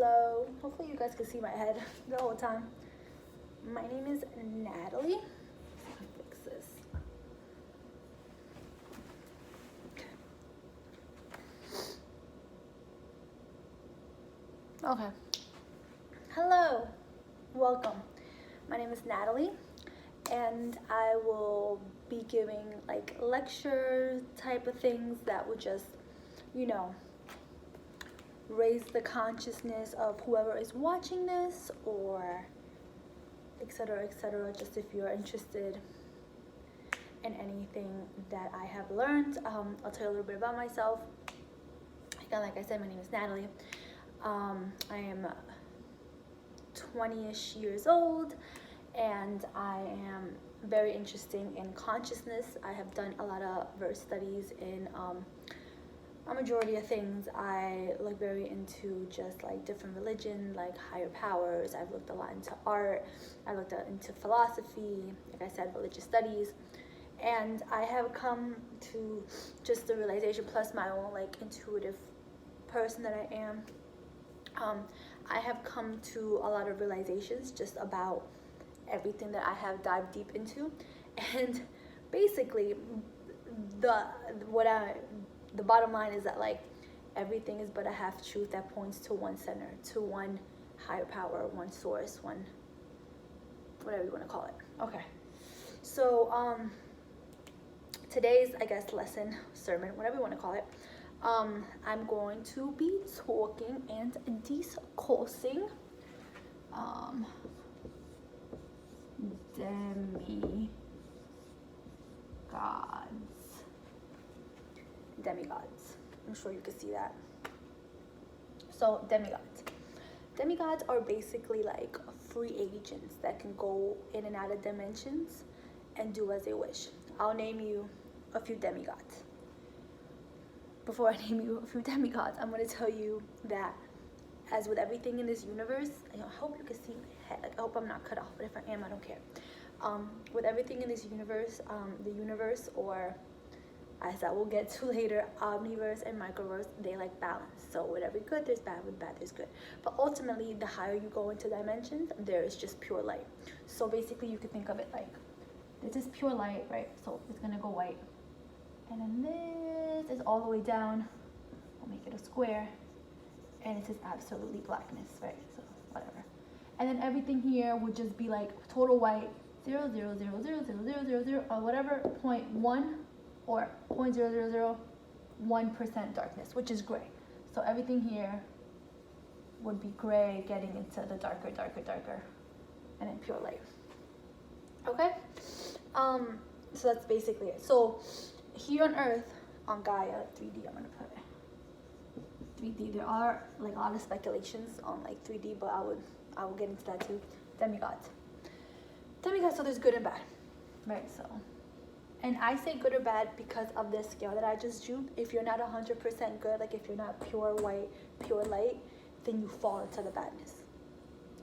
Hello. Hopefully you guys can see my head the whole time. My name is Natalie. Let's fix this. Okay. Hello. Welcome. My name is Natalie, and I will be giving like lecture type of things that would just, raise the consciousness of whoever is watching this, or etc., etc. Just if you're interested in anything that I have learned. I'll tell you a little bit about myself. Again, like I said, my name is Natalie. I am 20-ish years old, and I am very interested in consciousness. I have done a lot of verse studies in a majority of things. I look very into just like different religion, like higher powers. I've looked a lot into art. I looked into philosophy, like I said, religious studies. And I have come to just the realization, plus my own like intuitive person that I am. I have come to a lot of realizations just about everything that I have dived deep into. And basically, the bottom line is that like everything is but a half truth that points to one center, to one higher power, one source, one whatever you want to call it. Okay, so today's, I guess, lesson, sermon, whatever you want to call it, I'm going to be talking and discussing demigods. I'm sure you can see that. So demigods are basically like free agents that can go in and out of dimensions and do as they wish. I'll name you a few demigods. Before I name you a few demigods, I'm going to tell you that, as with everything in this universe, I hope you can see my head. Like, I hope I'm not cut off, but if I am, I don't care. With everything in this universe, the universe, or as I will get to later, omniverse and microverse, they like balance. So with every good, there's bad. With bad, there's good. But ultimately, the higher you go into dimensions, there is just pure light. So basically, you could think of it like, this is pure light, right? So it's going to go white. And then this is all the way down. I'll make it a square. And it says absolutely blackness, right? So whatever. And then everything here would just be like total white, 0, 0, 0, 0, 0, 0, 0, 0, or whatever, 0.1 or 0.0001% darkness, which is gray. So everything here would be gray, getting into the darker, and then pure light. Okay? So that's basically it. So here on Earth, on Gaia 3D, I'm gonna put it 3D. There are like a lot of speculations on like 3D, but I will get into that too. Demigods. So there's good and bad, right? So, and I say good or bad because of this scale that I just drew. If you're not 100% good, like if you're not pure white, pure light, then you fall into the badness.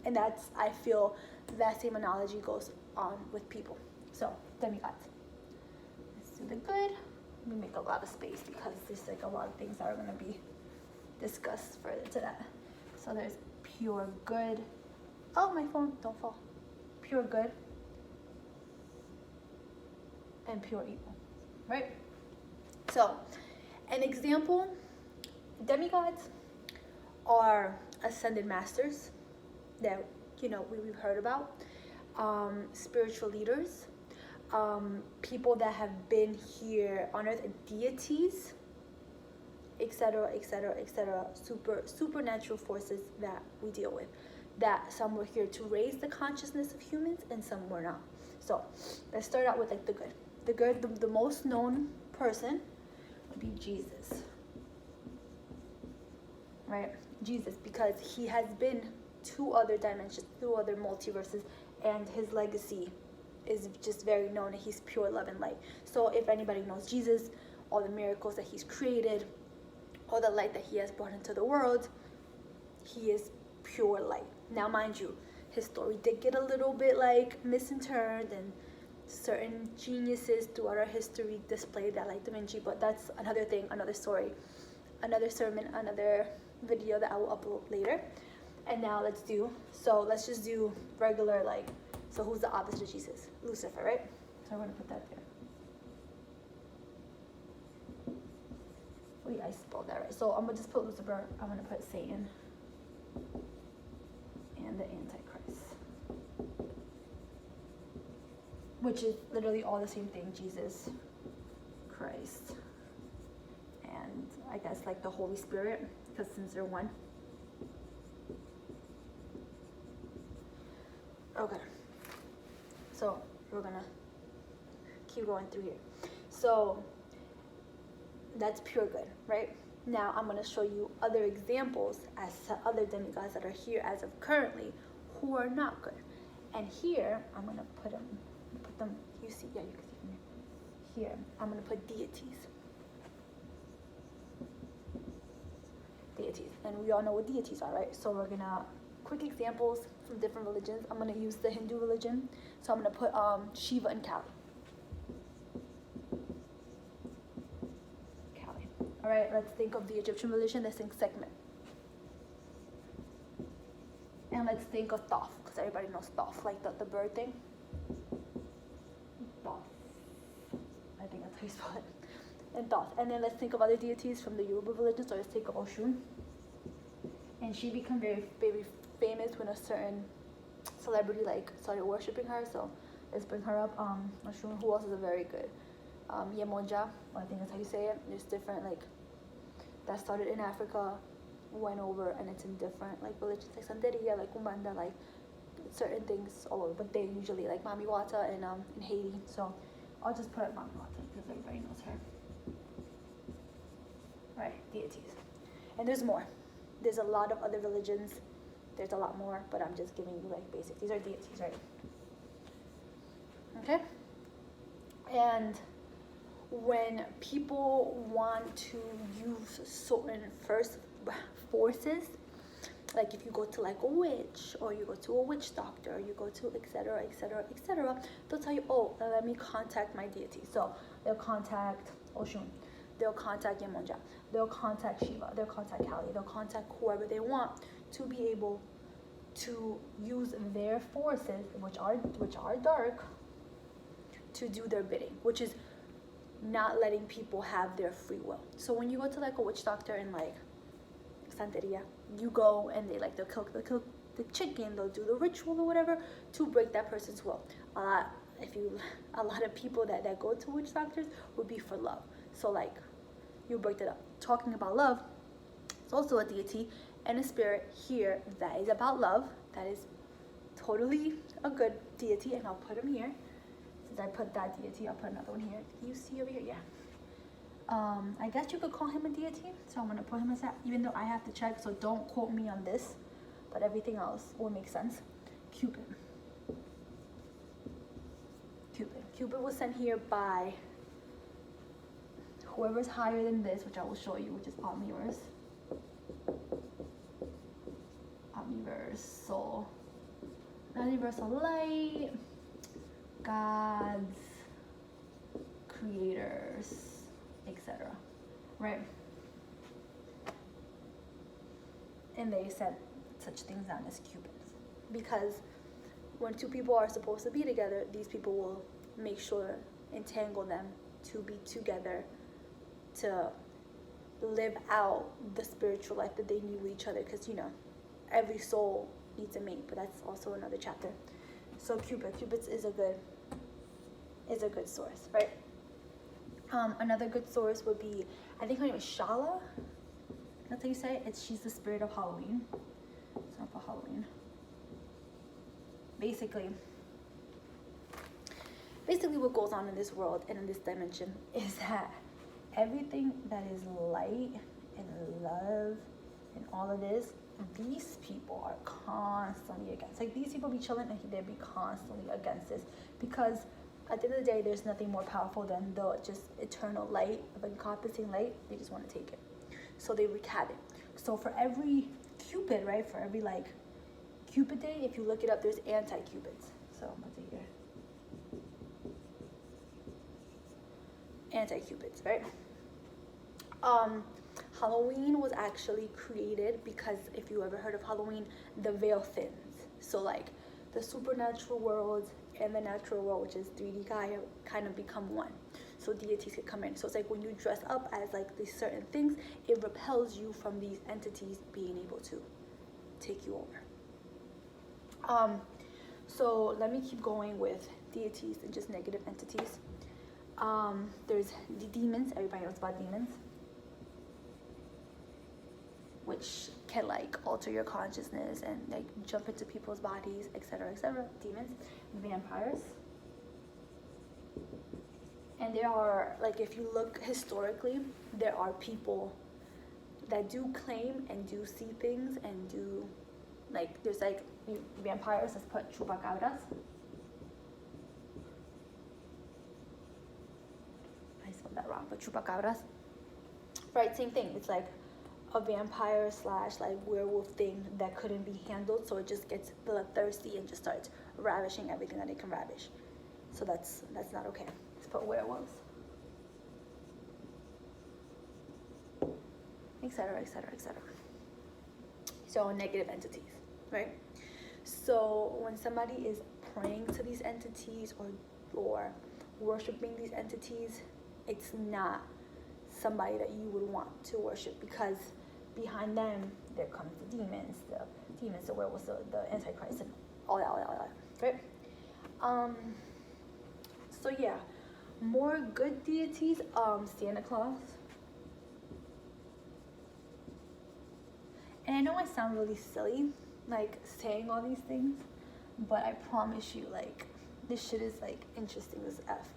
And that's, I feel that same analogy goes on with people. So demigods. Let's do the good. Let me make a lot of space because there's like a lot of things that are going to be discussed further to that. So there's pure good. Oh, my phone, don't fall. Pure good and pure evil, right? So an example, demigods are ascended masters that we've heard about, spiritual leaders, people that have been here on earth, deities, etc., etc., etc., supernatural forces that we deal with, that some were here to raise the consciousness of humans and some were not. So let's start out with like the good. The most known person would be Jesus, right? Jesus, because he has been to other dimensions, through other multiverses, and his legacy is just very known. He's pure love and light. So if anybody knows Jesus, all the miracles that he's created, all the light that he has brought into the world, he is pure light. Now, mind you, his story did get a little bit like misinterpreted, and certain geniuses throughout our history displayed that like Da Vinci, but that's another thing, another story, another sermon, another video that I will upload later. And now let's just do regular, like, so who's the opposite of Jesus? Lucifer, right? So I'm going to put that there. Wait, I spelled that right. So I'm going to just put Lucifer. I'm going to put Satan and the Antichrist, which is literally all the same thing, Jesus Christ. And I guess like the Holy Spirit, because since they're one. Okay. So we're gonna keep going through here. So that's pure good, right? Now I'm gonna show you other examples as to other demigods that are here as of currently who are not good. And here I'm gonna put them. You see, yeah, you can see from here. Here I'm gonna put deities. Deities, and we all know what deities are, right? So we're gonna quick examples from different religions. I'm gonna use the Hindu religion, so I'm gonna put Shiva and Kali. All right, let's think of the Egyptian religion. Let's think Sekhmet, and let's think of Thoth, because everybody knows Thoth, like the bird thing. Thoth, I think that's how you spell it. And Thoth, and then let's think of other deities from the Yoruba religion. So let's think of Oshun, and she became very, very famous when a certain celebrity like started worshiping her. So let's bring her up. Oshun. Who else is a very good? Yemonja. I think that's how you say it. There's different like that started in Africa, went over, and it's in different like religions like Santeria, like Umbanda, like certain things all over. But they usually like Mami Wata in Haiti. So I'll just put Mami Wata because everybody knows her. Right, deities. And there's more. There's a lot of other religions. There's a lot more, but I'm just giving you like basics. These are deities, right? Okay? And when people want to use certain first forces, like if you go to like a witch, or you go to a witch doctor, or you go to etc., etc., etc., they'll tell you, oh, let me contact my deity. So they'll contact Oshun, they'll contact Yemonja, they'll contact Shiva, they'll contact Kali, they'll contact whoever they want to be able to use their forces, which are dark, to do their bidding, which is not letting people have their free will. So when you go to like a witch doctor in like Santeria, you go and they'll kill the chicken, they'll do the ritual or whatever to break that person's will. A lot of people that go to witch doctors would be for love. So like you break that up. Talking about love, it's also a deity and a spirit here that is about love. That is totally a good deity, and I'll put him here. Since I put that deity, I'll put another one here. Can you see over here? Yeah. I guess you could call him a deity, so I'm gonna put him as that, even though I have to check, so don't quote me on this, but everything else will make sense. Cupid. Cupid was sent here by whoever's higher than this, which I will show you, which is Omniverse. Omniversal. Not universal light. Gods, creators, etc. Right? And they said such things down as cupids, because when two people are supposed to be together, these people will make sure, entangle them to be together, to live out the spiritual life that they need with each other, because every soul needs a mate, but that's also another chapter. So Cupid is a good source, right? Another good source would be, I think her name is Shala. That's how you say it. She's the spirit of Halloween. It's not for Halloween. Basically what goes on in this world and in this dimension is that everything that is light and love and all of this, these people are constantly against. Like, these people be chilling and they'd be constantly against this, because at the end of the day, there's nothing more powerful than the just eternal light, of encompassing light. They just want to take it, so they wreak havoc. So for every Cupid, right, for every like Cupid day, if you look it up, there's anti-Cupids. So I'm gonna say here, anti-Cupids, right? Halloween was actually created because if you ever heard of Halloween, the veil thins. So like the supernatural world and the natural world, which is 3D Gaia, kind of become one. So deities can come in. So it's like when you dress up as like these certain things, it repels you from these entities being able to take you over. So let me keep going with deities and just negative entities. There's the demons. Everybody knows about demons, which can like alter your consciousness and like jump into people's bodies, etc., etc. Demons, vampires, and there are like, if you look historically, there are people that do claim and do see things and do like, there's like vampires. Let's put chupacabras. I spelled that wrong, but chupacabras. Right, same thing. It's like a vampire slash like werewolf thing that couldn't be handled, so it just gets bloodthirsty and just starts ravishing everything that it can ravish. So that's not okay. Let's put werewolves, etc., etc., etc. So negative entities, right? So when somebody is praying to these entities or worshiping these entities, it's not somebody that you would want to worship, because behind them there comes the demons, the werewolves, the antichrist, and all that, right? So yeah, more good deities. Santa Claus. And I know I sound really silly, like saying all these things, but I promise you, like, this shit is like interesting as F.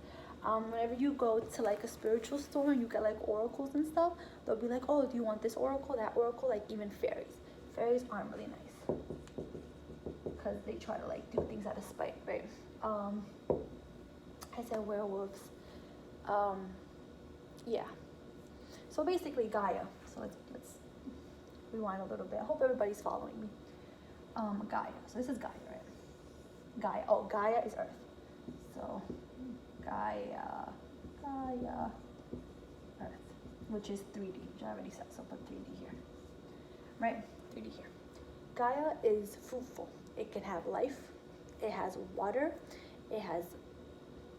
Whenever you go to like a spiritual store and you get like oracles and stuff, they'll be like, oh, do you want this oracle, that oracle? Like even fairies. Fairies aren't really nice because they try to like do things out of spite, right? I said werewolves. Yeah. So basically Gaia. So let's rewind a little bit. I hope everybody's following me. Gaia. So this is Gaia, right? Gaia. Oh, Gaia is Earth. So Gaia, Earth, which is 3D, which I already said, so put 3D here, right? 3D here. Gaia is fruitful. It can have life. It has water. It has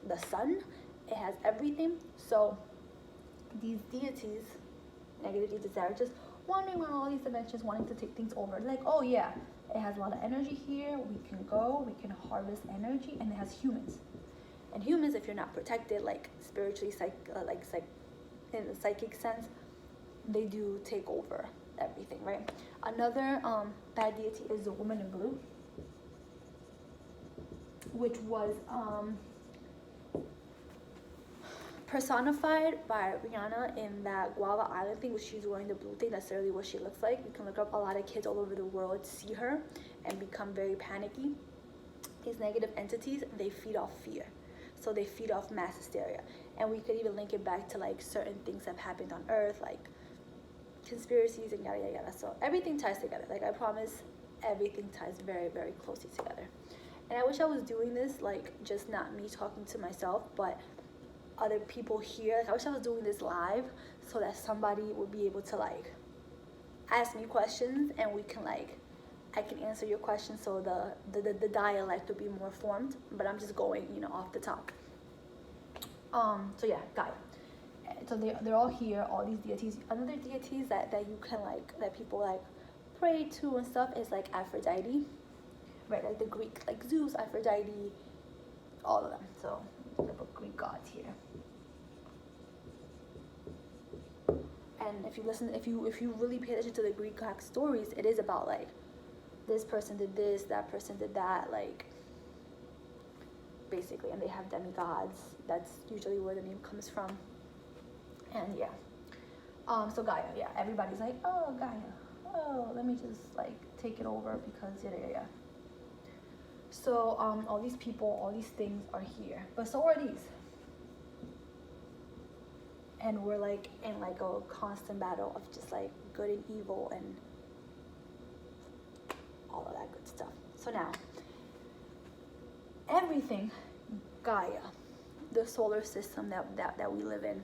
the sun. It has everything. So these deities, negative deities that are just wandering around all these dimensions, wanting to take things over. Like, oh yeah, it has a lot of energy here. We can go, we can harvest energy, and it has humans. And humans, if you're not protected, like spiritually, in the psychic sense, they do take over everything, right? Another bad deity is the woman in blue, which was personified by Rihanna in that Guava Island thing, which she's wearing the blue thing. That's literally what she looks like. You can look up, a lot of kids all over the world see her and become very panicky. These negative entities, they feed off fear. So they feed off mass hysteria. And we could even link it back to like certain things that have happened on Earth, like conspiracies and yada yada yada. So everything ties together. Like I promise, everything ties very, very closely together. And I wish I was doing this, like just not me talking to myself, but other people here. Like I wish I was doing this live so that somebody would be able to like ask me questions and we can like, I can answer your questions, so the dialect will be more formed, but I'm just going, off the top. So yeah, Gaia. So they're all here, all these deities. Another deities that you can like, that people like pray to and stuff is like Aphrodite, right? Like the Greek, like Zeus, Aphrodite, all of them. So the Greek gods here. And if you really pay attention to the Greek stories, it is about like, this person did this, that person did that, like, basically, and they have demigods. That's usually where the name comes from. And yeah, so Gaia, yeah, everybody's like, oh, Gaia, oh, let me just like take it over because yeah. So all these people, all these things are here, but so are these. And we're like in like a constant battle of just like good and evil and all of that good stuff. So now, everything, Gaia, the solar system that we live in,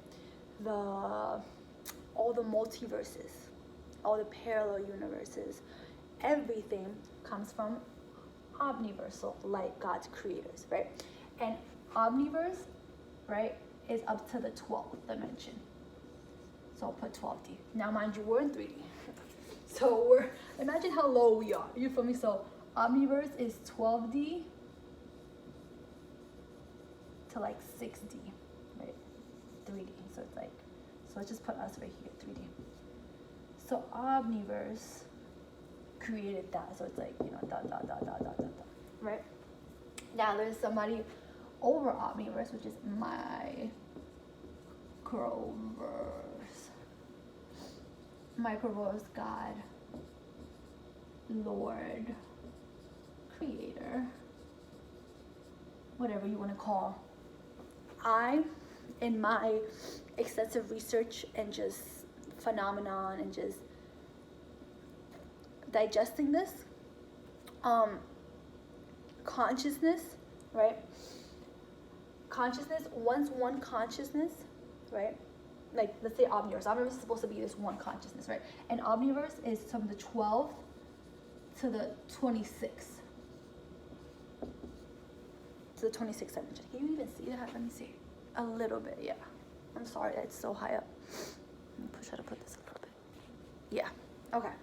the all the multiverses, all the parallel universes, everything comes from omniversal, like God's creators, right? And omniverse, right, is up to the 12th dimension. So I'll put 12D. Now, mind you, we're in 3D. So imagine how low we are. You feel me? So omniverse is 12D to like 6D, right? 3D. So it's like, so let's just put us right here, 3D. So omniverse created that. So it's like, you know, dot, dot, dot, dot, dot, dot, dot, right? Now there's somebody over omniverse, which is Microverse, God, Lord, Creator, whatever you want to call. I, in my extensive research and just phenomenon and just digesting this, consciousness, right? Consciousness, once one consciousness, right? Like, let's say omniverse. Omniverse is supposed to be this one consciousness, right? And omniverse is from the 12th to the 26th. To the 26th dimension. Can you even see that? Let me see. A little bit, yeah. I'm sorry, that's so high up. Let me try to put this a little bit. Yeah, okay.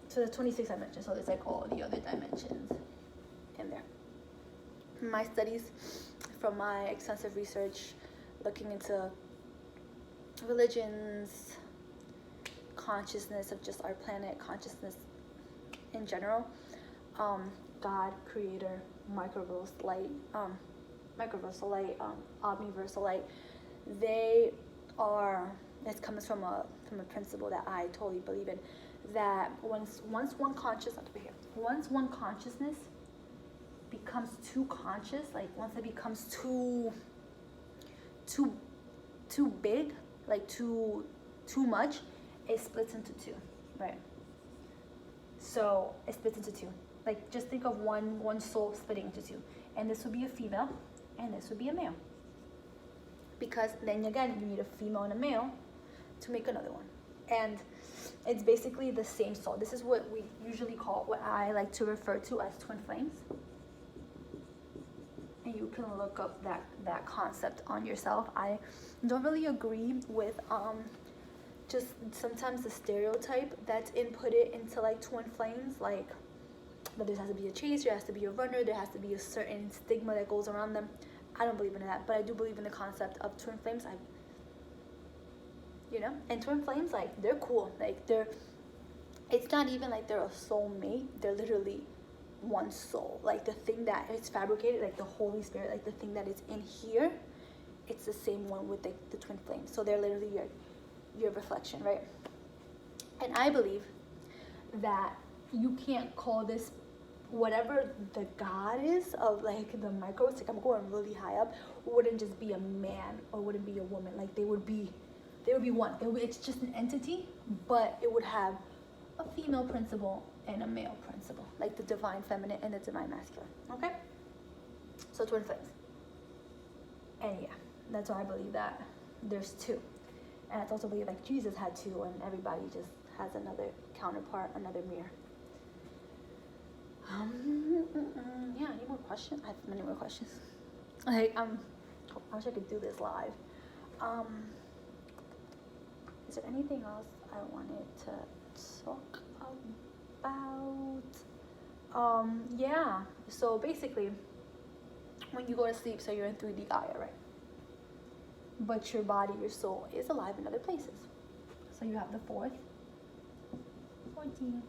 So the 26th dimension, so there's like all the other dimensions in there. My studies, from my extensive research, looking into religions, consciousness of just our planet, consciousness in general, God, Creator, microversal light, omniversal light, they are, it comes from a principle that I totally believe in, that once one consciousness becomes too conscious, like once it becomes too big, like too much, it splits into two, right? So it splits into two. Like, just think of one soul splitting into two, and this would be a female, and this would be a male. Because then again, you need a female and a male to make another one, and it's basically the same soul. This is what we usually call, what I like to refer to as twin flames. And you can look up that concept on yourself. I don't really agree with just sometimes the stereotype that's inputted into like twin flames, like that there has to be a chaser, there has to be a runner, there has to be a certain stigma that goes around them. I don't believe in that, but I do believe in the concept of twin flames. And twin flames, like, they're cool. Like, it's not even like they're a soulmate. They're literally one soul. Like, the thing that is fabricated, like the Holy Spirit, like the thing that is in here, it's the same one with the twin flames. So they're literally your reflection, right? And I believe that you can't call this whatever the God is of like the micro, it's like I'm going really high up, wouldn't just be a man or wouldn't be a woman. Like, they would be one. It's just an entity, but it would have a female principle and a male principle, like the divine feminine and the divine masculine. Okay? So twin flames. And yeah, that's why I believe that there's two. And I also believe like Jesus had two, and everybody just has another counterpart, another mirror. Yeah, any more questions? I have many more questions. Like, I wish I could do this live. Is there anything else I wanted to talk about? Yeah, so basically, when you go to sleep, so you're in 3D Gaia, right? But your body, your soul is alive in other places. So you have the 4th, 4D,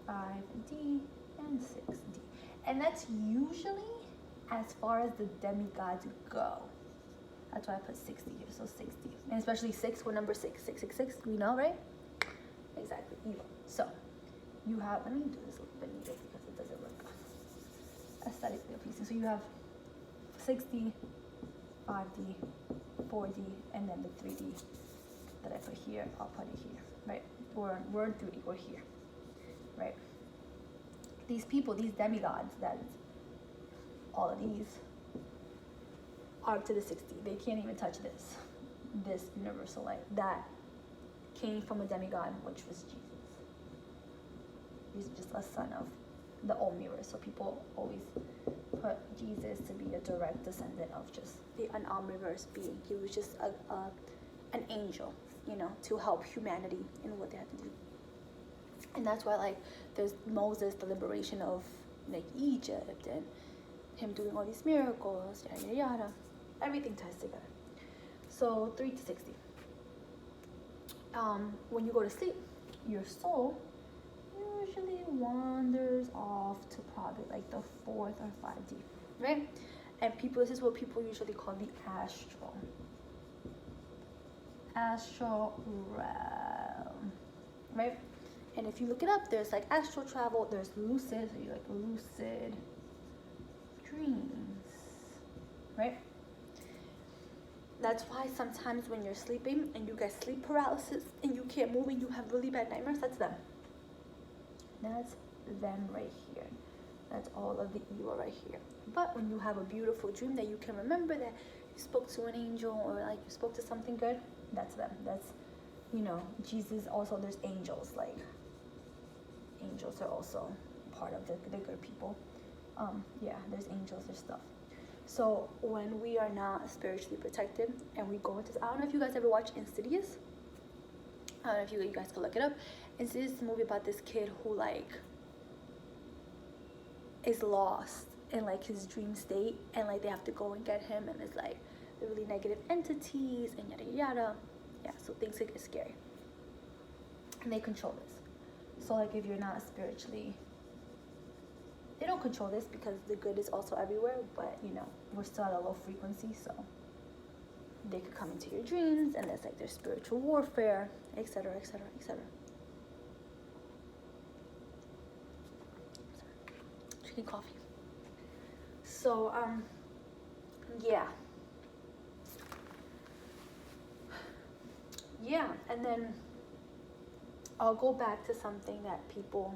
5D, and 6D. And that's usually as far as the demigods go. That's why I put 60 here, so 60. And especially 6, we're number 6. 666, we know, right? Exactly, evil. So, you have, let me do this a little bit neater because it doesn't look aesthetically pleasing. So you have 6D, 5D, 4D, and then the 3D that I put here, I'll put it here, right? We're in 3D, we're here, right? These people, these demigods, that all of these are up to the 60. They can't even touch this universal light. That came from a demigod, which was Jesus. He's just a son of the Omirror. So people always put Jesus to be a direct descendant of just the Omniverse being. He was just an angel, you know, to help humanity in what they had to do. And that's why, like, there's Moses, the liberation of, like, Egypt, and him doing all these miracles, yada, yada, yada. Everything ties together. So 3 to 60. When you go to sleep, your soul usually wanders off to probably like the 4th or 5D, right? And this is what people usually call the astral realm, right? And if you look it up, there's like astral travel, there's lucid, so you like lucid dreams, right? That's why sometimes when you're sleeping and you get sleep paralysis and you can't move and you have really bad nightmares, that's them. That's them right here. That's all of the evil right here. But when you have a beautiful dream that you can remember that you spoke to an angel or like you spoke to something good, that's them. That's, you know, Jesus also, there's angels. Like, angels are also part of the good people. Yeah, there's angels, there's stuff. So when we are not spiritually protected and we go into, I don't know if you guys ever watched Insidious. I don't know if you guys can look it up. Insidious is a movie about this kid who like is lost in like his dream state, and like they have to go and get him, and it's like the really negative entities and yada yada. Yeah, so things get scary. And they control this. So like if you're not spiritually, they don't control this because the good is also everywhere, but you know, we're still at a low frequency, so they could come into your dreams, and there's like their spiritual warfare, etc., etc., etc. Drinking coffee. So yeah, and then I'll go back to something that people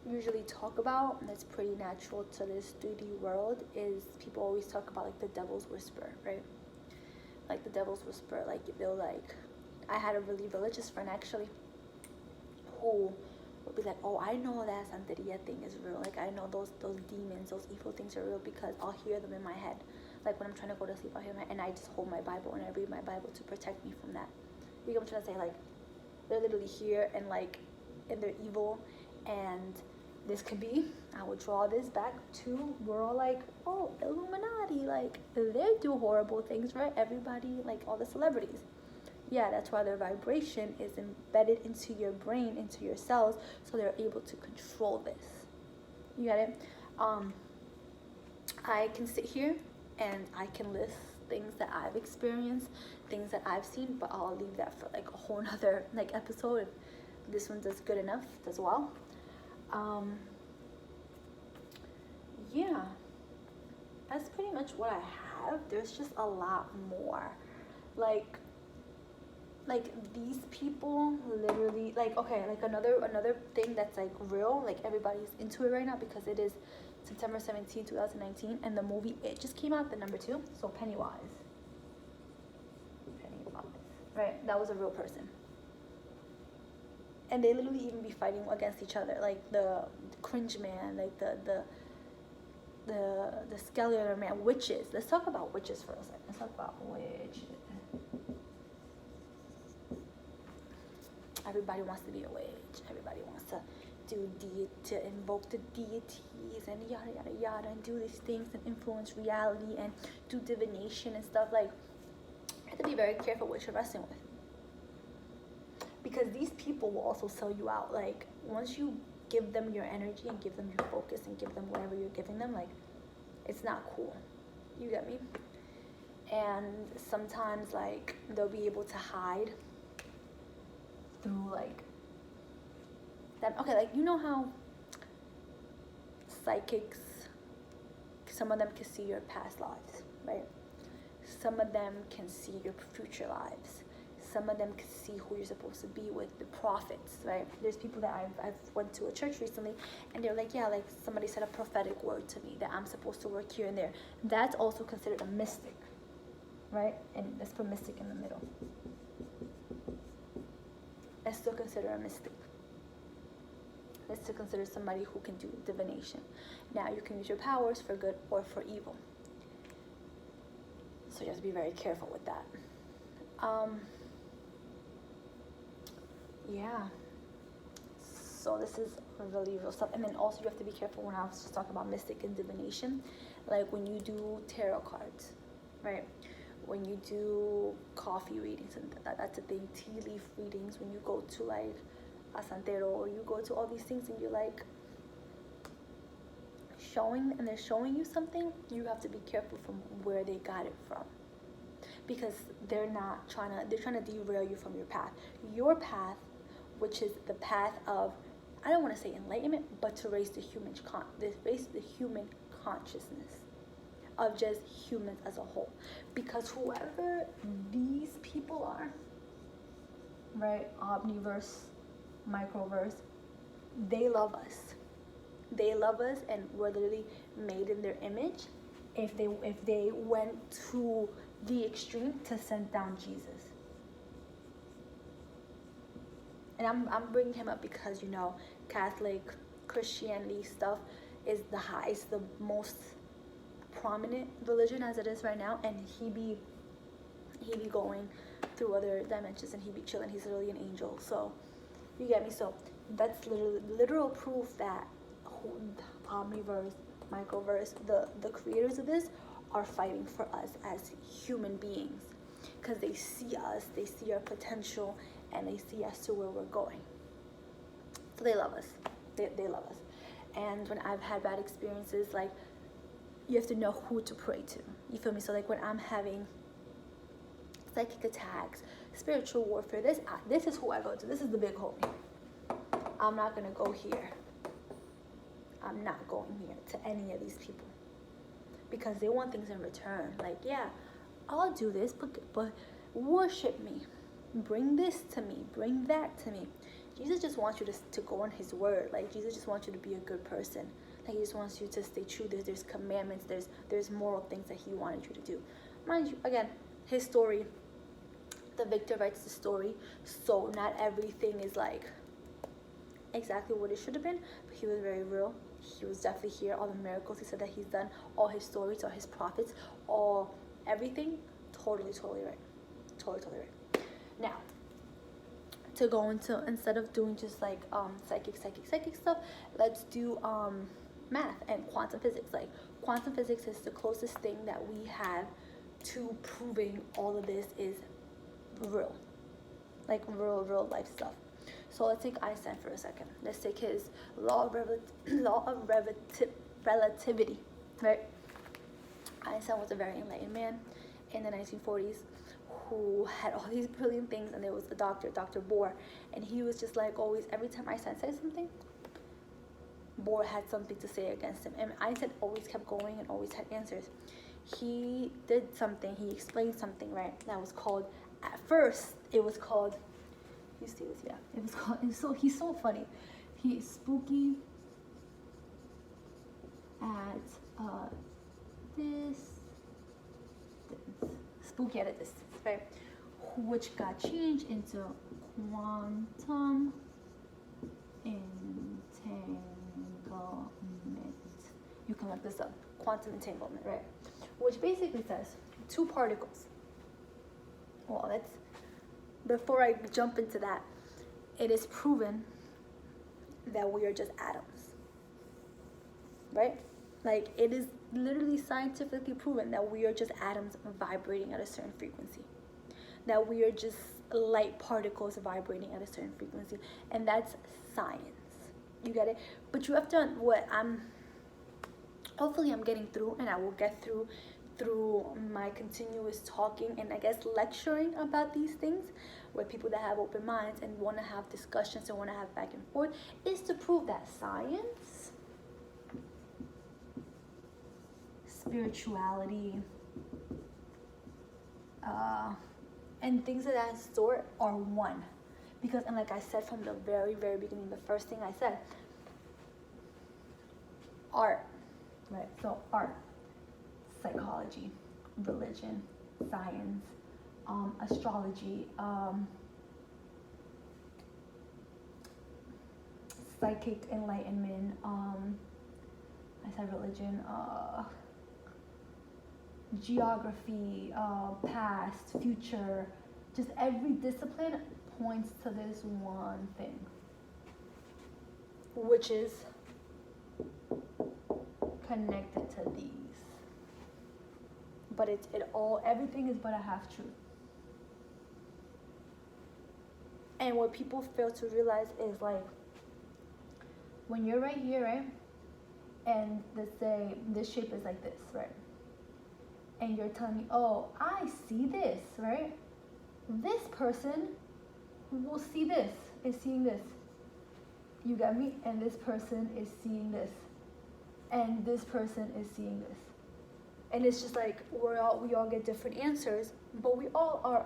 usually talk about, and that's pretty natural to this 3D world, is people always talk about like the devil's whisper, right? Like the devil's whisper, like they'll like, I had a really religious friend actually who would be like, oh, I know that Santeria thing is real. Like I know those demons, those evil things are real because I'll hear them in my head. Like when I'm trying to go to sleep, I'll hear and I just hold my Bible and I read my Bible to protect me from that. You know what I'm trying to say? Like they're literally here and like, and they're evil, and this could be, I would draw this back to, we're all like, oh, Illuminati, like they do horrible things, right? Everybody, like all the celebrities. Yeah, that's why their vibration is embedded into your brain, into your cells, so they're able to control this. You get it? I can sit here and I can list things that I've experienced, things that I've seen, but I'll leave that for like a whole nother like episode if this one does good enough as well. Yeah, that's pretty much what I have. There's just a lot more. Like these people literally, like, okay, like another thing that's like real, like everybody's into it right now because it is September 17, 2019, and the movie It just came out, the number 2, so Pennywise, right? That was a real person. And they literally even be fighting against each other, like the cringe man, like the skeleton man, witches. Let's talk about witches for a second. Let's talk about witches. Everybody wants to be a witch. Everybody wants to to invoke the deities and yada yada yada, and do these things and influence reality and do divination and stuff. Like, you have to be very careful what you're messing with, because these people will also sell you out. Like once you give them your energy and give them your focus and give them whatever you're giving them, like it's not cool. You get me? And sometimes like they'll be able to hide through like that. Okay, like you know how psychics, some of them can see your past lives, right? Some of them can see your future lives. Some of them can see who you're supposed to be with, the prophets, right? There's people that I've went to a church recently, and they're like, yeah, like somebody said a prophetic word to me that I'm supposed to work here and there. That's also considered a mystic, right? And let's put mystic in the middle. is still considered a mystic. It's to consider somebody who can do divination. Now, you can use your powers for good or for evil. So you have to be very careful with that. Yeah. So this is really real stuff. And then also you have to be careful when I was just talking about mystic and divination. Like when you do tarot cards, right? When you do coffee readings, and that's a thing, tea leaf readings, when you go to like a santero, or you go to all these things and you're like showing, and they're showing you something, you have to be careful from where they got it from. Because they're trying to derail you from your path. Your path, which is the path of, I don't want to say enlightenment, but to raise the human consciousness of just humans as a whole. Because whoever these people are, right, omniverse, microverse, they love us. They love us, and we're literally made in their image. If they went to the extreme to send down Jesus. And I'm bringing him up because, you know, Catholic Christianity stuff is the most prominent religion as it is right now, and he be going through other dimensions, and he be chilling. He's literally an angel. So you get me? So that's literal proof that omniverse, microverse, the creators of this are fighting for us as human beings, because they see us, they see our potential, and they see us to where we're going. So they love us. They love us. And when I've had bad experiences, like, you have to know who to pray to. You feel me? So like when I'm having psychic attacks, spiritual warfare, this is who I go to. This is the big homie. I'm not gonna go here. I'm not going here to any of these people, because they want things in return. Like, yeah, I'll do this, but worship me. Bring this to me. Bring that to me. Jesus just wants you to go on his word. Like, Jesus just wants you to be a good person. Like, he just wants you to stay true. There's commandments. There's moral things that he wanted you to do. Mind you, again, his story, the victor writes the story, so not everything is like exactly what it should have been, but he was very real. He was definitely here. All the miracles he said that he's done, all his stories, all his prophets, all everything, totally right. Totally right. Now, to go into, instead of doing just like psychic stuff, let's do math and quantum physics. Like, quantum physics is the closest thing that we have to proving all of this is real, like real life stuff. So let's take Einstein for a second. Let's take his law of relativity, right? Einstein was a very enlightened man in the 1940s who had all these brilliant things, and there was a doctor, Dr. Bohr, and he was just like always, every time Einstein said something, Bohr had something to say against him, and Einstein always kept going and always had answers. He did something, he explained something, right, that was called, at first, it was called, you see this, yeah, it was called, he's so funny, he's spooky at this, spooky at a distance, right, which got changed into quantum entanglement. You can look this up, quantum entanglement, right, which basically says two particles. Well, before I jump into that, it is proven that we are just atoms, right? Like, it is literally scientifically proven that we are just atoms vibrating at a certain frequency, that we are just light particles vibrating at a certain frequency, and that's science. You get it? But you have to, hopefully I'm getting through, and I will get through my continuous talking and I guess lecturing about these things with people that have open minds and want to have discussions and want to have back and forth, is to prove that science, spirituality, and things of that sort are one. Because, and like I said from the very beginning, the first thing I said, art, right? So art, psychology, religion, science, astrology, psychic enlightenment, I said religion, geography, past, future, just every discipline points to this one thing, which is connected to these. But everything is but a half truth. And what people fail to realize is, like, when you're right here, right? And let's say this shape is like this, right? And you're telling me, oh, I see this, right? This person will see this, is seeing this. You got me? And this person is seeing this. And this person is seeing this. And it's just like we all get different answers, but we all are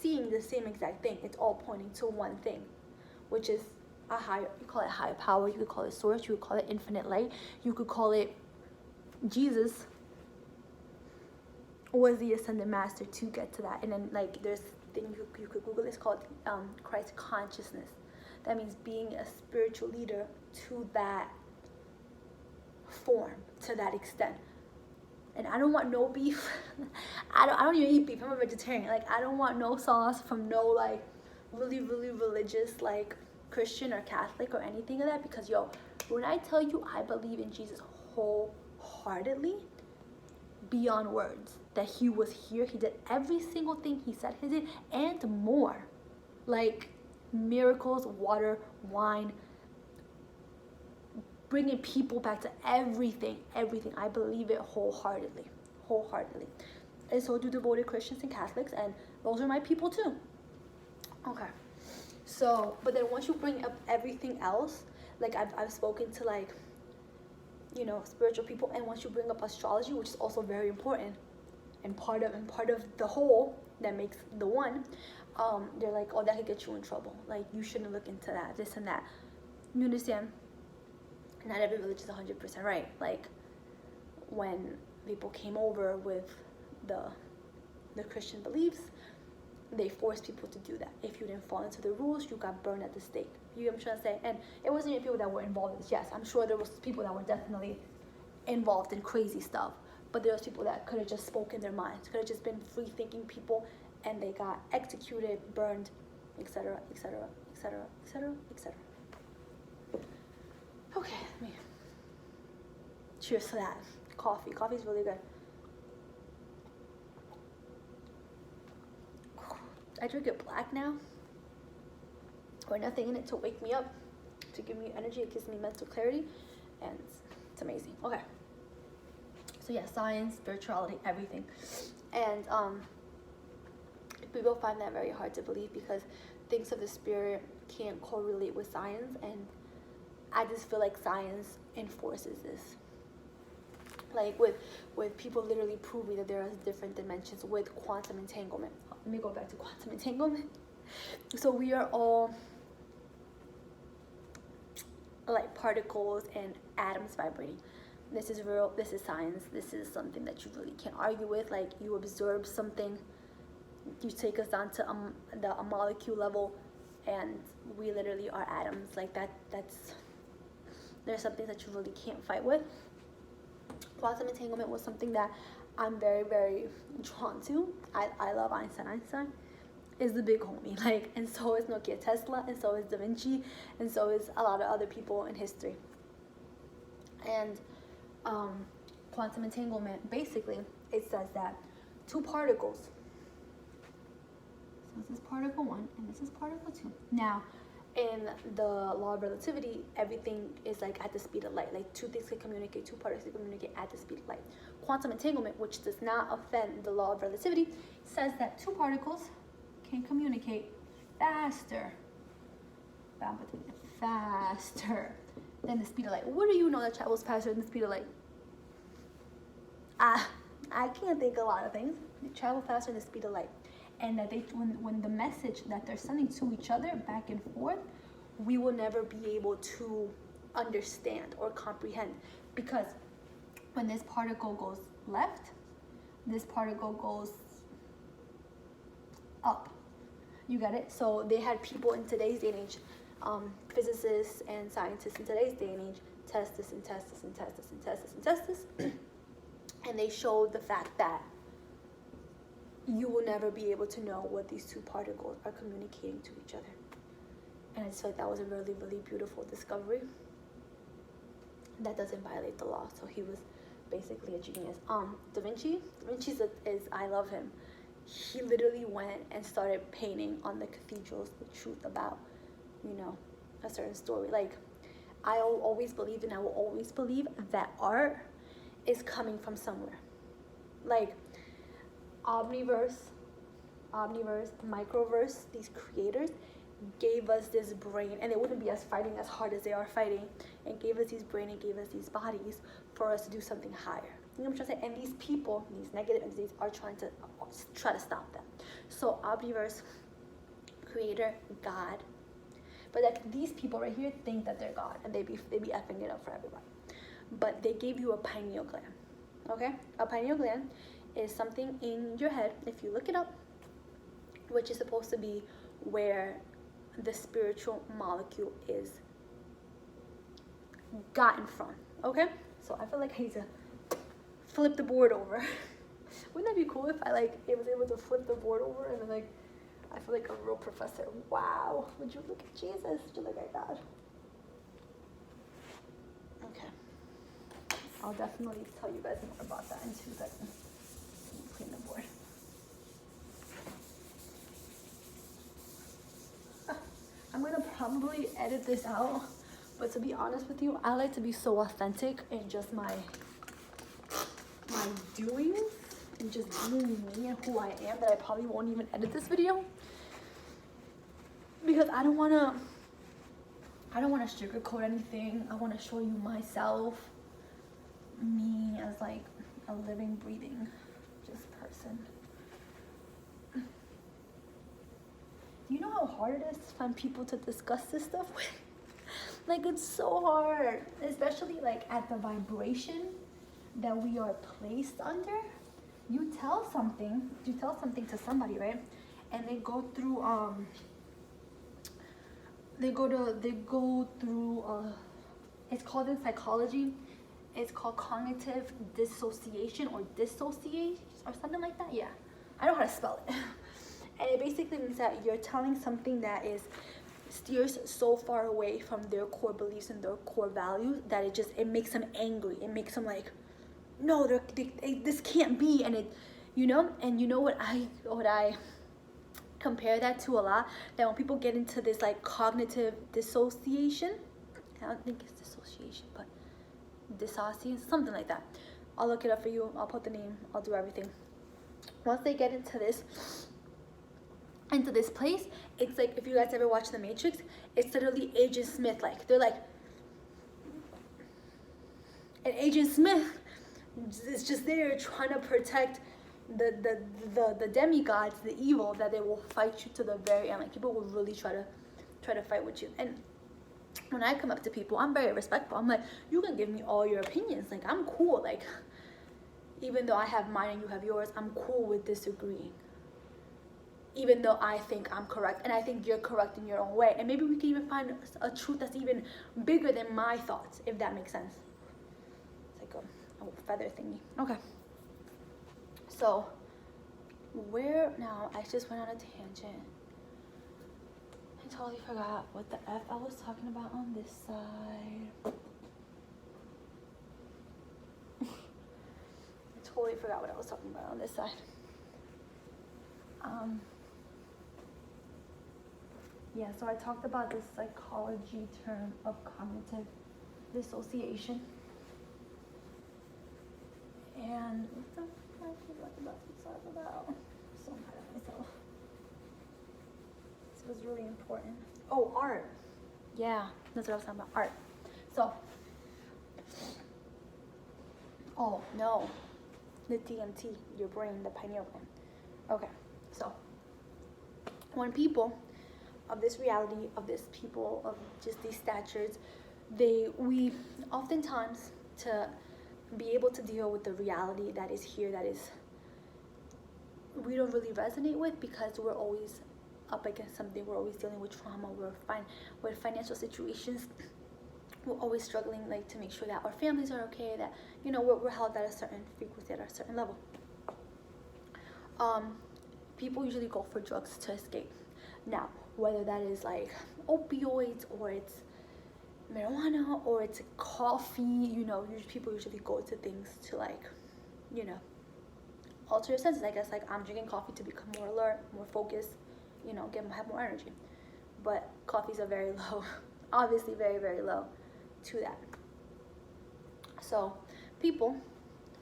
seeing the same exact thing. It's all pointing to one thing, which is a higher, you call it higher power, you could call it source, you could call it infinite light, you could call it Jesus was the ascended master to get to that. And then, like, there's thing you could Google, it's called Christ consciousness. That means being a spiritual leader to that form, to that extent. And I don't want no beef. I don't even eat beef. I'm a vegetarian. Like, I don't want no sauce from no, like, really, really religious, like, Christian or Catholic or anything of that. Because, yo, when I tell you I believe in Jesus wholeheartedly, beyond words, that he was here, he did every single thing he said he did, and more. Like, miracles, water, wine, bringing people back to everything. I believe it wholeheartedly. And so do devoted Christians and Catholics, and those are my people too. Okay. So, but then once you bring up everything else, like I've spoken to, like, you know, spiritual people, and once you bring up astrology, which is also very important and part of the whole that makes the one, they're like, oh, that could get you in trouble. Like, you shouldn't look into that, this and that. You understand? Not every religion is 100% right. Like, when people came over with the Christian beliefs, they forced people to do that. If you didn't fall into the rules, you got burned at the stake. You know what I'm trying to say? And it wasn't even people that were involved in this. Yes, I'm sure there was people that were definitely involved in crazy stuff, but there was people that could have just spoken their minds, could have just been free-thinking people, and they got executed, burned, etc., etc., etc., etc., etc. Okay, let me cheers to that. Coffee's really good. I drink it black now, or nothing in it to wake me up, to give me energy. It gives me mental clarity, and it's amazing. Okay, so yeah, science, spirituality, everything. And people find that very hard to believe because things of the spirit can't correlate with science, and I just feel like science enforces this. Like with people literally proving that there are different dimensions with quantum entanglement. Let me go back to quantum entanglement. So we are all like particles and atoms vibrating. This is real, this is science, this is something that you really can't argue with. Like, you observe something, you take us down to a molecule level, and we literally are atoms. Like, there's something that you really can't fight with. Quantum entanglement was something that I'm very, very drawn to. I love Einstein. Einstein is the big homie, like, and so is Nikola Tesla, and so is Da Vinci, and so is a lot of other people in history. And quantum entanglement, basically, it says that two particles, so this is particle 1 and this is particle 2. Now, in the law of relativity, everything is like at the speed of light. Like, two things can communicate, two particles can communicate at the speed of light. Quantum entanglement, which does not offend the law of relativity, says that two particles can communicate faster than the speed of light. What do you know that travels faster than the speed of light? I can't think of a lot of things. They travel faster than the speed of light. And that when the message that they're sending to each other back and forth, we will never be able to understand or comprehend, because when this particle goes left, this particle goes up. You got it? So they had people in today's day and age physicists and scientists in today's day and age test this and test this and test this and test this and test this. And they showed the fact that you will never be able to know what these two particles are communicating to each other. And I just feel like that was a really, really beautiful discovery that doesn't violate the law. So he was basically a genius. Da Vinci is I love him. He literally went and started painting on the cathedrals the truth about, you know, a certain story. Like, I always believed, and I will always believe, that art is coming from somewhere. Like, Omniverse, Microverse, these creators gave us this brain, and it wouldn't be us fighting as hard as they are fighting, and gave us these brain and gave us these bodies for us to do something higher. You know what I'm trying to say? And these people, these negative entities, are trying to stop them. So Omniverse, creator, God, but like these people right here think that they're God, and they be effing it up for everybody. But they gave you a pineal gland. Okay, a pineal gland is something in your head, if you look it up, which is supposed to be where the spiritual molecule is gotten from. Okay, so I feel like I need to flip the board over. Wouldn't that be cool if I was able to flip the board over and then I feel like a real professor. Wow, would you look at Jesus? Would you look at God? Okay, I'll definitely tell you guys more about that in 2 seconds. Clean the board. I'm gonna probably edit this out, but to be honest with you, I like to be so authentic in just my doings and just being me and who I am that I probably won't even edit this video, because I don't wanna sugarcoat anything. I wanna show you myself, me as like a living, breathing just person. You know how hard it is to find people to discuss this stuff with? Like, it's so hard, especially like at the vibration that we are placed under. You tell something to somebody, right? And they go through it's called in psychology, it's called cognitive dissociation or dissociate or something like that. Yeah, I know how to spell it. And it basically means that you're telling something that steers so far away from their core beliefs and their core values that it makes them angry. It makes them like, no, this can't be. And it, you know, and you know what I compare that to a lot, that when people get into this like cognitive dissociation, I don't think it's dissociation, but dissociation, something like that. I'll look it up for you. I'll put the name. I'll do everything. Once they get into this place, it's like, if you guys ever watch The Matrix, it's literally Agent Smith. Like, they're like, and Agent Smith is just there trying to protect the demigods, the evil, that they will fight you to the very end. Like, people will really try to fight with you. And when I come up to people, I'm very respectful. I'm like, you can give me all your opinions. Like, I'm cool. Like, even though I have mine and you have yours, I'm cool with disagreeing. Even though I think I'm correct and I think you're correct in your own way. And maybe we can even find a truth that's even bigger than my thoughts, if that makes sense. It's like a feather thingy. Okay. So, now I just went on a tangent. I totally forgot what the F I was talking about on this side. I totally forgot what I was talking about on this side. Yeah, so I talked about this psychology term of cognitive dissociation. And what the fuck was I about to talk about? I'm so mad at myself. This was really important. Oh, art. Yeah, that's what I was talking about, art. So, oh no, the DMT, your brain, the pineal gland. Okay, so when people of this reality, of this people, of just these statures, we oftentimes, to be able to deal with the reality that is here, we don't really resonate with, because we're always up against something. We're always dealing with trauma. We're financial situations. We're always struggling like to make sure that our families are okay, that we're held at a certain frequency, at a certain level. People usually go for drugs to escape. Now, whether that is like opioids or it's marijuana or it's coffee, people usually go to things to like, alter your senses. I guess like I'm drinking coffee to become more alert, more focused, have more energy. But coffees are very low, obviously very, very low to that. So people,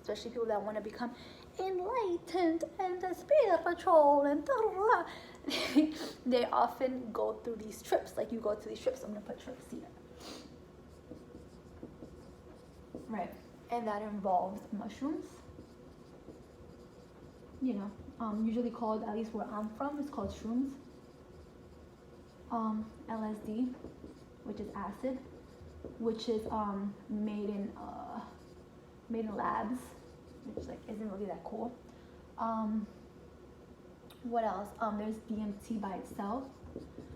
especially people that want to become enlightened and the spirit patrol and they often go through these trips. Like you go to these trips. I'm gonna put trips here. Right, and that involves mushrooms. Usually called, at least where I'm from, it's called shrooms. LSD, which is acid, which is made in labs, which like isn't really that cool. What else? There's DMT by itself,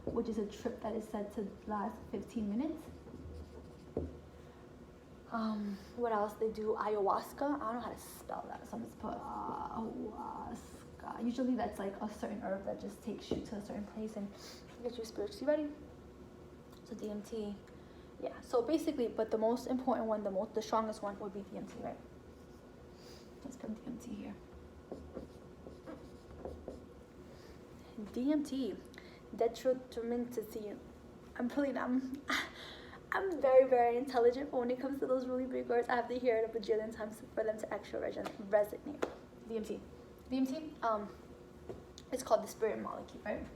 which is a trip that is said to last 15 minutes. What else? They do ayahuasca. I don't know how to spell that, so I'm just put ayahuasca. Usually that's like a certain herb that just takes you to a certain place and gets you spiritually ready. So DMT, yeah. So basically, but the most important one, the strongest one would be DMT, right? Let's put DMT here. DMT, detrimenticity. I'm very, very intelligent, but when it comes to those really big words, I have to hear it a bajillion times for them to actually resonate. DMT. DMT, it's called the spirit molecule, right?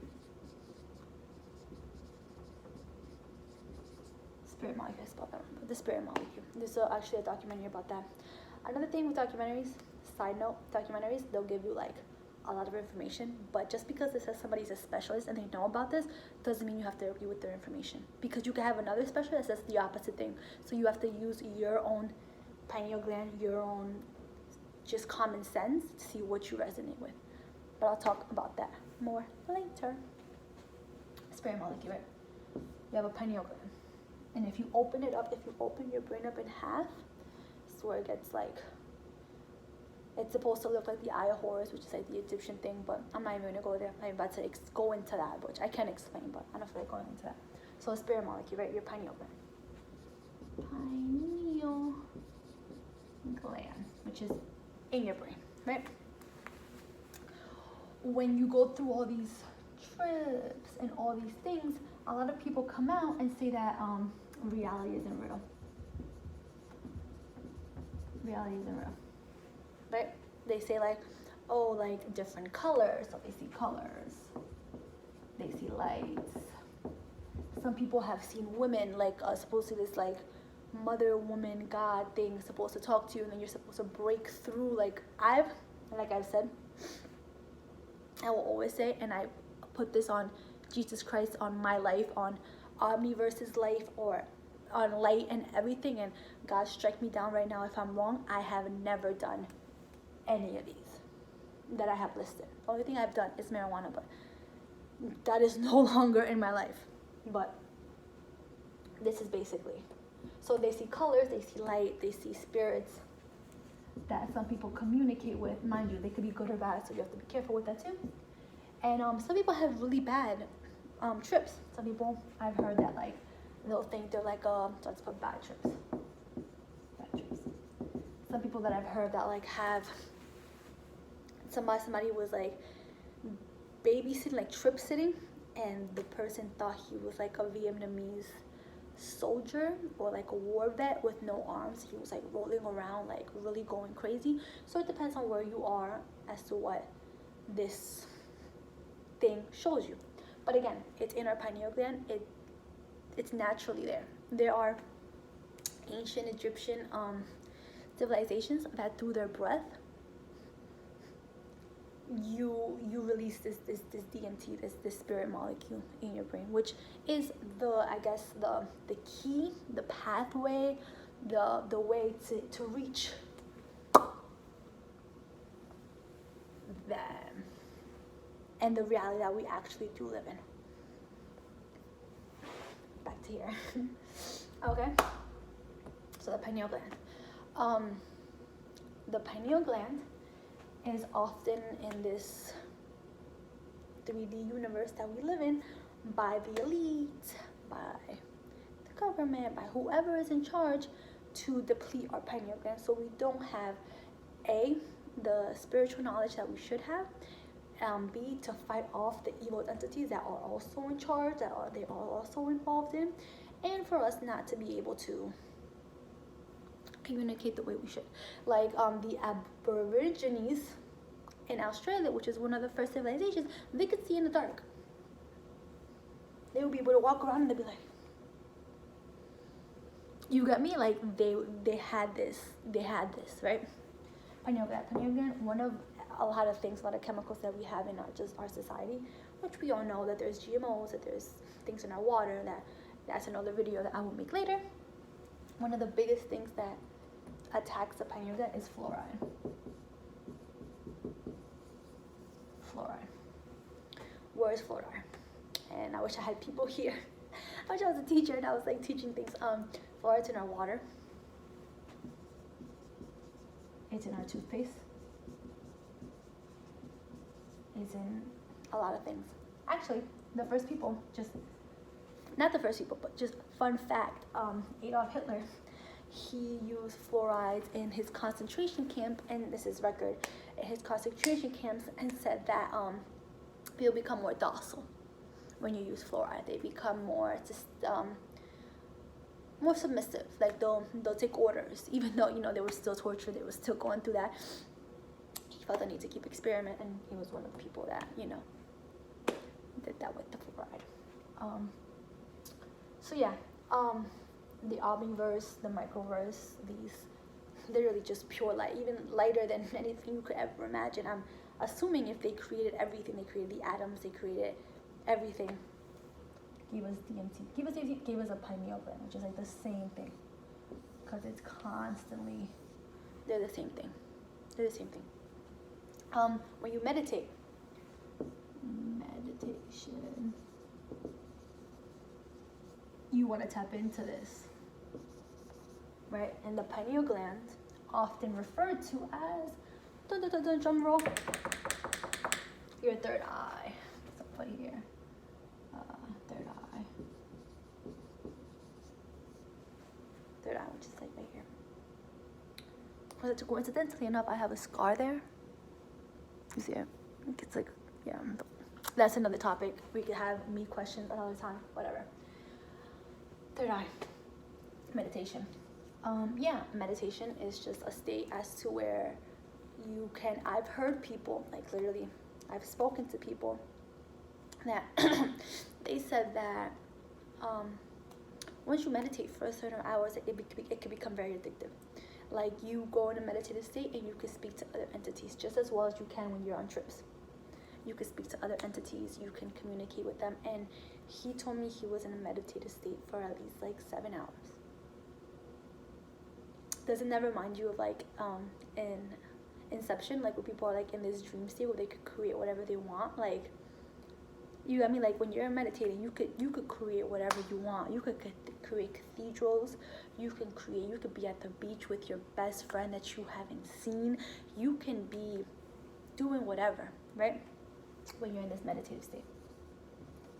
Spirit molecule, I spelled that wrong, but the spirit molecule. There's actually a documentary about that. Another thing with documentaries, side note, documentaries, they'll give you like a lot of information, but just because it says somebody's a specialist and they know about this doesn't mean you have to agree with their information, because you can have another specialist that says the opposite thing. So you have to use your own pineal gland, your own just common sense to see what you resonate with. But I'll talk about that more later. Spirit molecule, right? You have a pineal gland, and if you open it up, if you open your brain up in half, it's where it gets like, it's supposed to look like the Eye of Horus, which is like the Egyptian thing, but I'm not even going to go there. I'm about to go into that, which I can't explain, but I don't feel like going into that. So spirit molecule, right? Your pineal gland. Pineal gland, which is in your brain, right? When you go through all these trips and all these things, a lot of people come out and say that reality isn't real. Reality isn't real. Right? They say like, oh, like different colors. So they see colors. They see lights. Some people have seen women, like supposedly this like mother, woman, God thing supposed to talk to you, and then you're supposed to break through. Like I've said, I will always say, and I put this on Jesus Christ, on my life, on Omniverse's life, or on light and everything, and God strike me down right now if I'm wrong. I have never done any of these that I have listed. The only thing I've done is marijuana, but that is no longer in my life. But this is basically, so they see colors, they see light, they see spirits that some people communicate with. Mind you, they could be good or bad, so you have to be careful with that too. And some people have really bad trips. Some people, I've heard that like they'll think they're like so let's put bad trips. Some people that I've heard that like have somebody was like babysitting, like trip sitting, and the person thought he was like a Vietnamese soldier or like a war vet with no arms. He was like rolling around, like really going crazy. So it depends on where you are as to what this thing shows you. But again, it's in our pineal gland. It's naturally there. There are ancient Egyptian civilizations that through their breath you release this DMT, this spirit molecule in your brain, which is the key, the pathway, the way to reach them. and the reality that we actually do live in. Back to here. Okay, so the pineal gland. The pineal gland is often in this 3D universe that we live in by the elite, by the government, by whoever is in charge to deplete our pineal gland, so we don't have the spiritual knowledge that we should have, B, to fight off the evil entities that are also in charge, they are also involved in, and for us not to be able to communicate the way we should. Like the Aborigines in Australia, which is one of the first civilizations, they could see in the dark. They would be able to walk around and they'd be like, you got me? Like they had this, right? Pineal gland, one of a lot of things, a lot of chemicals that we have in our society, which we all know that there's GMOs, that there's things in our water, that's another video that I will make later. One of the biggest things that attacks the pineal gland is fluoride. Where is fluoride? And I wish I had people here. I wish I was a teacher and I was like teaching things. Fluoride's in our water. It's in our toothpaste. It's in a lot of things. Actually, the first people, not the first people, but just fun fact, Adolf Hitler, he used fluoride in his concentration camp, and this is record, in his concentration camps, and said that people become more docile when you use fluoride. They become more more submissive. Like they'll take orders, even though they were still tortured, they were still going through that. He felt the need to keep experiment, and he was one of the people that did that with the fluoride. So yeah, the omniverse, the microverse, these literally just pure light, even lighter than anything you could ever imagine. I'm assuming if they created everything, they created the atoms, they created everything, gave us DMT, gave us a pineal gland, which is like the same thing, because it's constantly, they're the same thing. When you meditation, you want to tap into this, right? And the pineal gland, often referred to as, drum roll, your third eye. So put here, third eye, which is like right here. Coincidentally enough, I have a scar there. You see it? It's like, yeah. That's another topic. We could have me questions another time. Whatever. Third eye, meditation. Meditation is just a state as to where you can. I've heard people, like literally, I've spoken to people that they said that once you meditate for a certain hours, it can become very addictive. Like you go in a meditative state and you can speak to other entities just as well as you can when you're on trips. You can speak to other entities, you can communicate with them, and he told me he was in a meditative state for at least like 7 hours. Does it never remind you of like in Inception, like where people are like in this dream state where they could create whatever they want? Like, you, I mean, like when you're meditating, you could create whatever you want. You could create cathedrals. You could be at the beach with your best friend that you haven't seen. You can be doing whatever, right? When you're in this meditative state.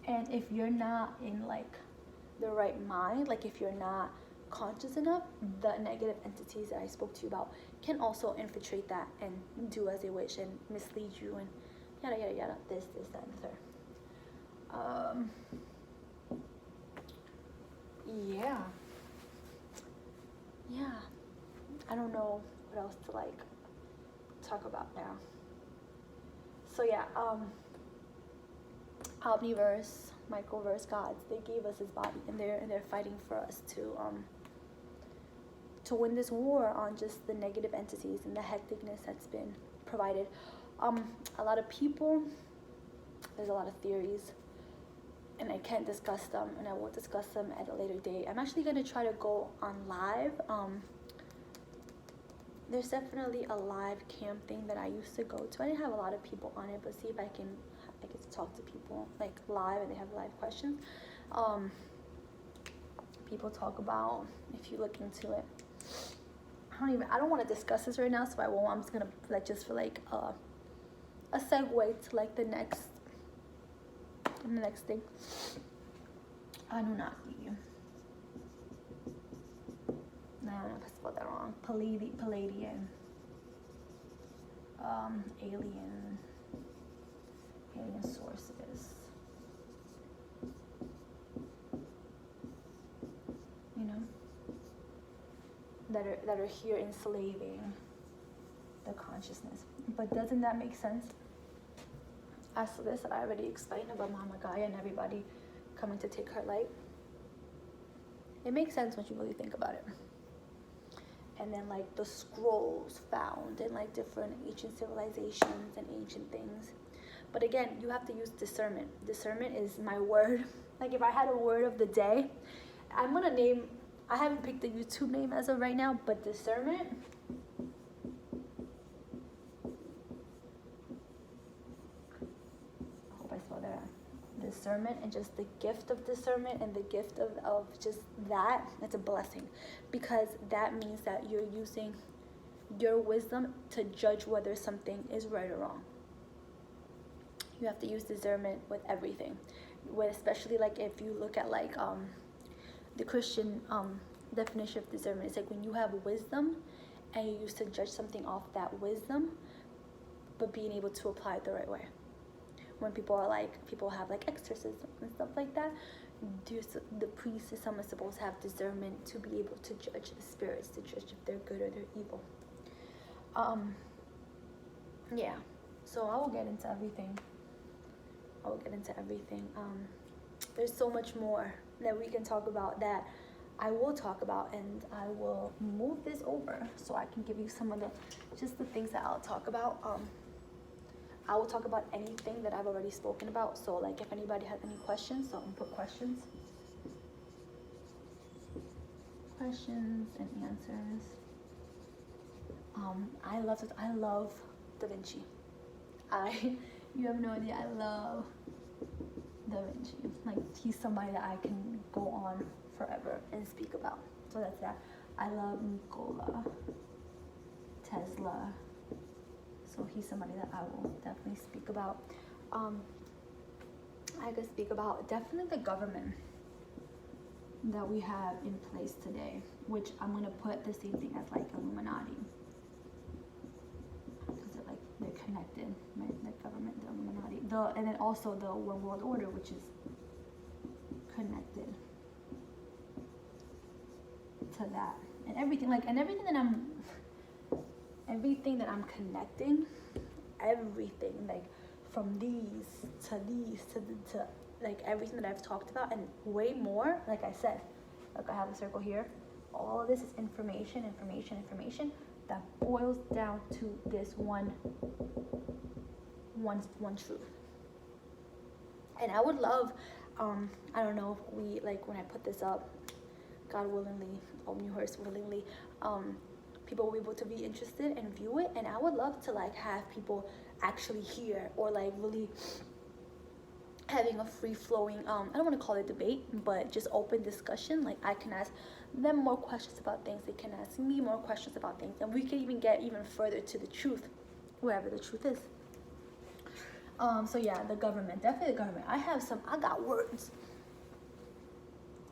And if you're not in like the right mind, like if you're not conscious enough, the negative entities that I spoke to you about can also infiltrate that and do as they wish and mislead you and yada yada yada, this, that, and the third. Yeah, I don't know what else to like talk about now. So yeah, omniverse, microverse gods, they gave us his body, and they're fighting for us to win this war on just the negative entities and the hecticness that's been provided. A lot of people, there's a lot of theories, and I can't discuss them, and I will discuss them at a later date. I'm actually gonna try to go on live. There's definitely a live camp thing that I used to go to. I didn't have a lot of people on it, but see if I can I get to talk to people like live, and they have live questions. People talk about, if you look into it, I don't want to discuss this right now, so I won't. I'm just gonna like just for like a segue to like the next thing. Anunnaki. No, I don't know if I spelled that wrong. Palladian. Alien sources. You know, that are here enslaving the consciousness. But doesn't that make sense? As to this that I already explained about Mama Gaia and everybody coming to take her light. It makes sense when you really think about it. And then like the scrolls found in like different ancient civilizations and ancient things. But again, you have to use discernment. Discernment is my word. Like if I had a word of the day, I'm gonna name, I haven't picked the YouTube name as of right now, but discernment. I hope I spelled that out. Discernment, and just the gift of discernment and the gift of just that, it's a blessing, because that means that you're using your wisdom to judge whether something is right or wrong. You have to use discernment with everything, especially like if you look at like the Christian definition of discernment. It's like when you have wisdom and you used to judge something off that wisdom, but being able to apply it the right way. When people have like exorcism and stuff like that, the priest or someone is supposed to have discernment to be able to judge the spirits, to judge if they're good or they're evil. Yeah, so I will get into everything. There's so much more that we can talk about, that I will talk about, and I will move this over so I can give you some of the things that I'll talk about. I will talk about anything that I've already spoken about. So like if anybody has any questions, so I'm gonna put questions and answers. I love Da Vinci. You have no idea, I love Da Vinci. Like he's somebody that I can go on forever and speak about. So that's that. I love Nikola Tesla. So he's somebody that I will definitely speak about. I could speak about definitely the government that we have in place today, which I'm gonna put the same thing as like Illuminati, because they're connected, right? The government, the Illuminati, and then also the One World Order, which is connected to that, and everything that I'm connecting, everything like from these to like everything that I've talked about and way more. Like I said, like I have a circle here. All of this is information that boils down to this one truth. And I would love, I don't know if we, like when I put this up, God willingly, Omniverse willingly, people will be able to be interested and view it. And I would love to like have people actually hear, or like really having a free flowing, I don't want to call it debate, but just open discussion. Like I can ask them more questions about things, they can ask me more questions about things, and we can even get even further to the truth, wherever the truth is. So yeah, the government, definitely the government. I got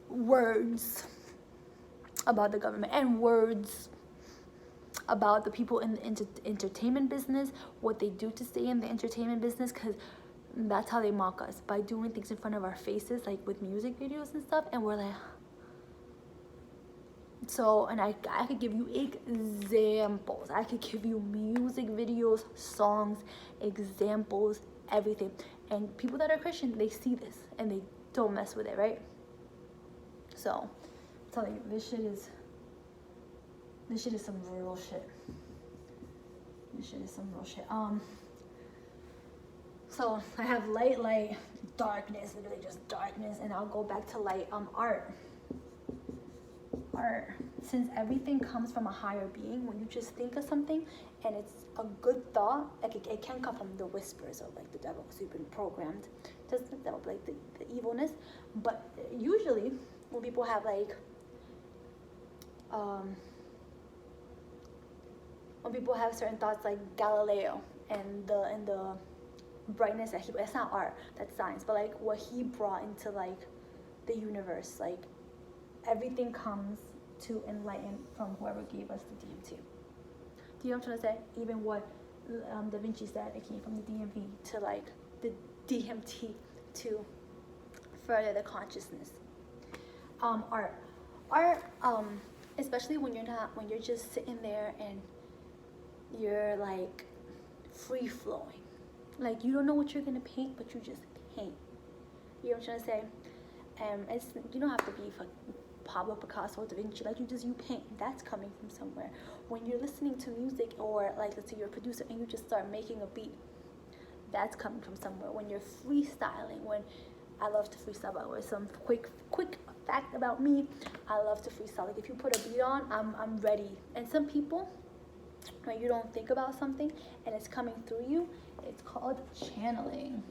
words about the government, and words about the people in the entertainment business, what they do to stay in the entertainment business, because that's how they mock us, by doing things in front of our faces, like with music videos and stuff, and we're like, so, and I could give you examples. I could give you music videos, songs, examples, everything. And people that are Christian, they see this and they don't mess with it, right? So, I'm telling you, this shit is some real shit. So I have light, darkness, literally just darkness, and I'll go back to light. Art. since everything comes from a higher being, when you just think of something and it's a good thought, like it can come from the whispers of like the devil, because you've been programmed, just the devil, like the evilness. But usually when people have like when people have certain thoughts like Galileo and the brightness that it's not art, that's science, but like what he brought into like the universe, like everything comes to enlighten from whoever gave us the DMT. Do you know what I'm trying to say? Even what Da Vinci said, it came from the DMV to like the DMT to further the consciousness. Art, especially when you're just sitting there and you're like free flowing, like you don't know what you're gonna paint, but you just paint. You know what I'm trying to say? It's, you don't have to be Pablo Picasso or Da Vinci, like you paint. That's coming from somewhere. When you're listening to music, or like let's say you're a producer and you just start making a beat, that's coming from somewhere. When you're freestyling, when I love to freestyle, by the way, some quick fact about me, I love to freestyle. Like if you put a beat on, I'm ready. And some people, when you don't think about something and it's coming through you, it's called channeling.